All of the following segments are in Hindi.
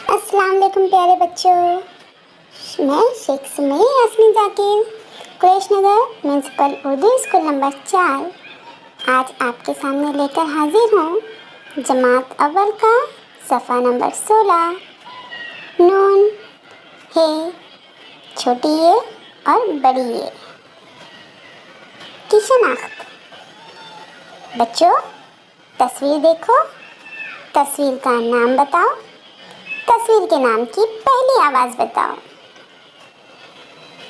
अस्सलाम वालेकुम प्यारे बच्चों। मैं शेख सुमैया यास्मीन जाकिर, कुरैश नगर म्यूनसिपल उर्दू स्कूल नंबर 4 आज आपके सामने लेकर हाजिर हूँ जमात अव्वल का सफ़ा नंबर 16 नून है छोटी ये और बड़ी ये की शनाख्त। बच्चों तस्वीर देखो, तस्वीर का नाम बताओ, तस्वीर के नाम की पहली आवाज़ बताओ।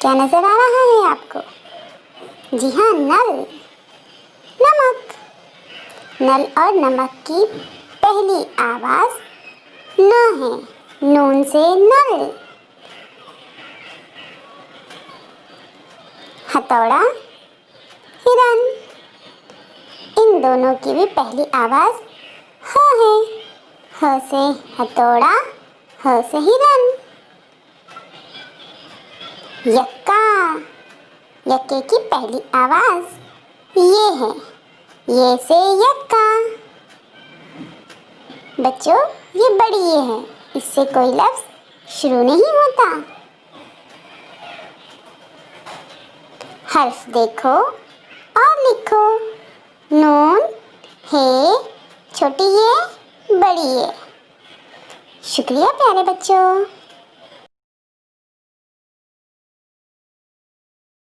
क्या नज़र आ रहा है आपको? जी हाँ, नल, नमक। नल और नमक की पहली आवाज़ न है, नून से नल। हथौड़ा, हिरन, इन दोनों की भी पहली आवाज़ ह है, ह से हथौड़ा, ह से हिरन। यक्का, यक्के की पहली आवाज़ ये है, ये से यक्का। बच्चों ये बड़ी ये है, इससे कोई लफ्ज़ शुरू नहीं होता। हर्फ देखो और लिखो, नून है छोटी ये बड़ी ये। शुक्रिया प्यारे बच्चों।